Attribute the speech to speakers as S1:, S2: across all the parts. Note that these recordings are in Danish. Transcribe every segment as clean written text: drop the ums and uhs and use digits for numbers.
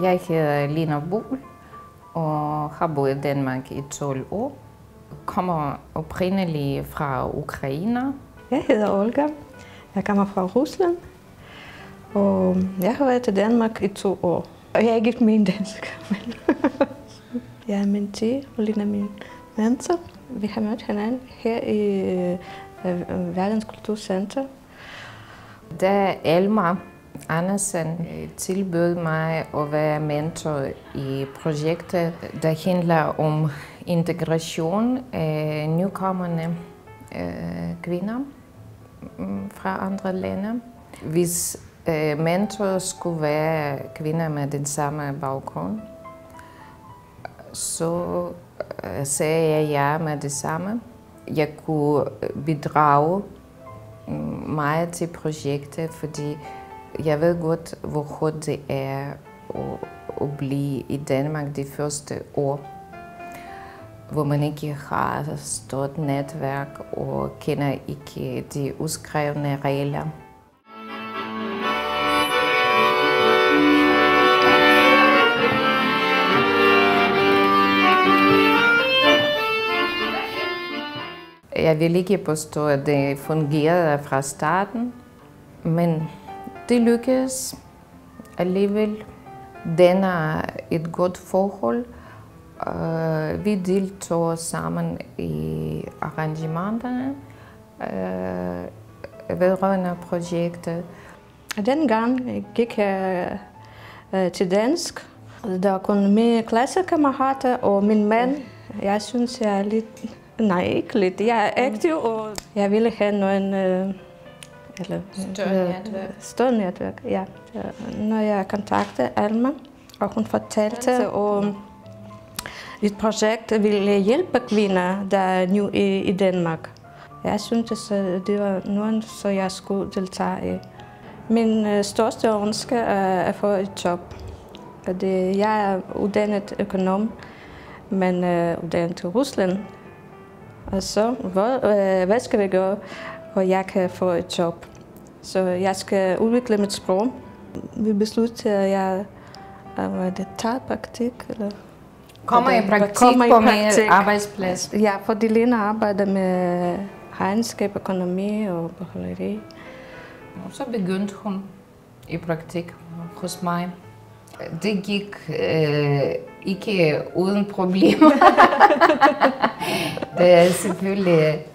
S1: Jeg hedder Lina Buhl og har boet i Danmark i 12 år. Kommer oprindeligt fra Ukraine.
S2: Jeg hedder Olga. Jeg kommer fra Rusland. Og jeg har været i Danmark i 2 år. Og jeg er ikke min dansk. Jeg er mentee og Lina min mentor. Vi har mødt hinanden her i Verdens Kulturcenter.
S1: Da Elma Andersen tilbød mig at være mentor i projektet, der handler om integration af nykommende kvinder fra andre lande. Hvis mentor skulle være kvinder med den samme baggrund, så sagde jeg ja med det samme. Jeg kunne bidrage meget til projektet, fordi jeg ved godt, hvor hårdt det er at blive i Danmark de første år, hvor man ikke har et stort netværk og kender ikke de uskrevne regler. Jeg vil ikke påstå, at det fungerede fra starten, men det lykkedes alligevel. Den er et godt forhold. Vi deltog sammen i arrangementerne vedrørende projektet.
S2: Dengang gik jeg til dansk. Der var kun mine klassekammerater og min mand. Jeg synes, jeg er lidt... Nej, ikke lidt. Jeg er aktiv, og jeg ville have noget... Større netværk, ja. Når jeg kontaktede Alma, og hun fortalte om et projekt ville hjælpe kvinder, der er nu i Danmark. Jeg syntes, det var noget, så jeg skulle deltage i. Min største ønske er at få et job. Jeg er uddannet økonom, men uddannet i Rusland. Og så, hvad skal vi gøre, hvor jeg kan få et job? Så jeg skal udvikle mit sprog. Vi besluttede, at jeg tager praktik. Eller
S1: Kommer i praktik på min arbejdsplads?
S2: Ja, fordi Lina arbejder med regnskab, økonomi og bogholderi.
S1: Så begyndte hun i praktik hos mig. Det gik ikke uden problemer. Der er selvfølgelig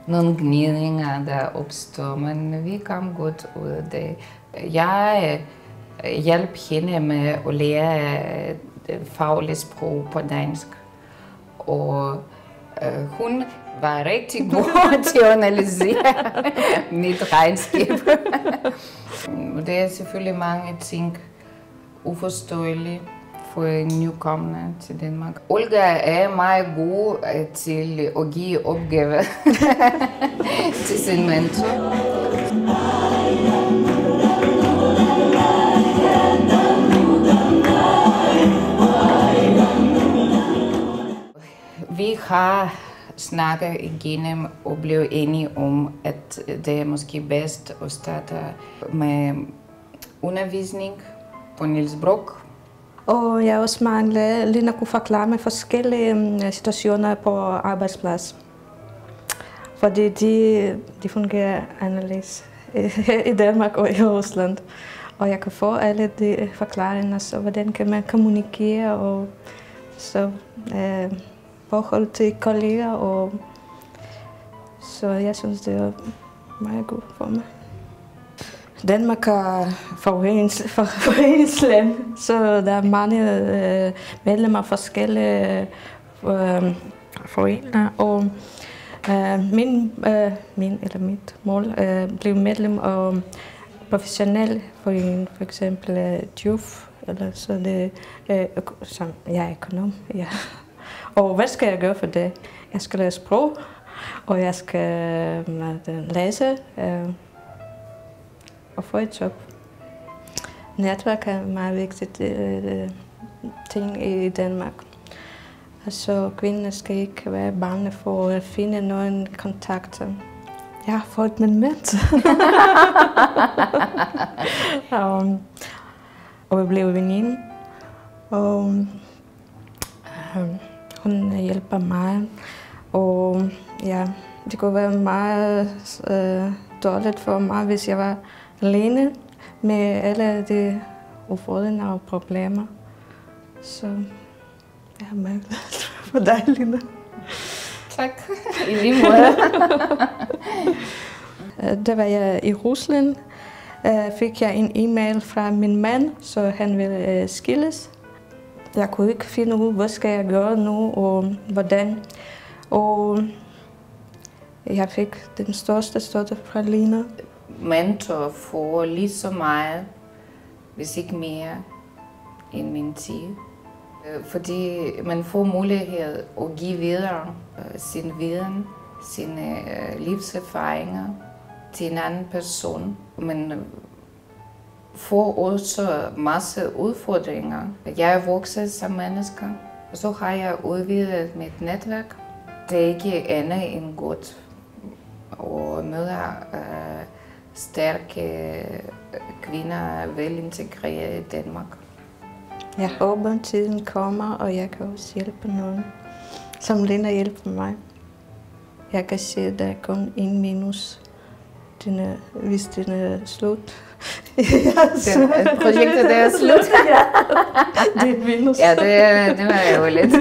S1: nogle gnidninger, der opstår, men vi kom godt ud af det. Jeg hjalp hende med at lære fagligt sprog på dansk, og hun var rigtig god til at analysere mit regnskab. Det er selvfølgelig mange ting uforståelige for en nykommende til Danmark. Olga er meget god til at give opgaver til sin mentor. Vi har snakket igennem og blevet enige om, at det er måske bedst at starte med undervisning på Niels Brock.
S2: Og jeg også manglede, Lina kunne forklare mig forskellige situationer på arbejdsplads. Fordi de fungerer anderledes i Danmark og i Rusland. Og jeg kan få alle de forklaringer, så hvordan kan man kommunikere og så forhold til kolleger. Og så jeg synes, det er meget godt for mig. Danmark er foreningsland, så der er mange medlemmer af forskellige foreninger. Og mit mål blev medlem af professionel forening, for eksempel DJUF, eller så det jeg er økonom. Ja. Og hvad skal jeg gøre for det? Jeg skal lære sprog, og jeg skal læse og få et job. Netværk er en meget vigtig ting i Danmark. Altså, kvinder skal ikke være bange for at finde nogle kontakter. Jeg har fået min mentor. og vi blev veninde. Og hun hjælper mig. Og ja, det kunne være meget dårligt for mig, hvis jeg var alene med alle de udfordringer og problemer. Så jeg er meget glad for dig, Lina.
S1: Tak. I lige måde.
S2: Da var jeg i Rusland, fik jeg en e-mail fra min mand, så han ville skilles. Jeg kunne ikke finde ud, hvad skal jeg gøre nu, og hvordan. Og jeg fik den største støtte fra Lina.
S1: Mentor får lige så meget, hvis ikke mere, end min tid. Fordi man får mulighed at give videre sin viden, sine livserfaringer til en anden person. Man får også masse udfordringer. Jeg er vokset som menneske, og så har jeg udvidet mit netværk. Det er ikke andet end godt at møde stærke kvinder, velintegrerede i Danmark.
S2: Jeg håber, tiden kommer, og jeg kan også hjælpe nogen, som Lina hjælper mig. Jeg kan se, at der er kun en minus, hvis den er slut.
S1: Projektet der er slut?
S2: Ja, det er en minus.
S1: Ja, det var ærgerligt.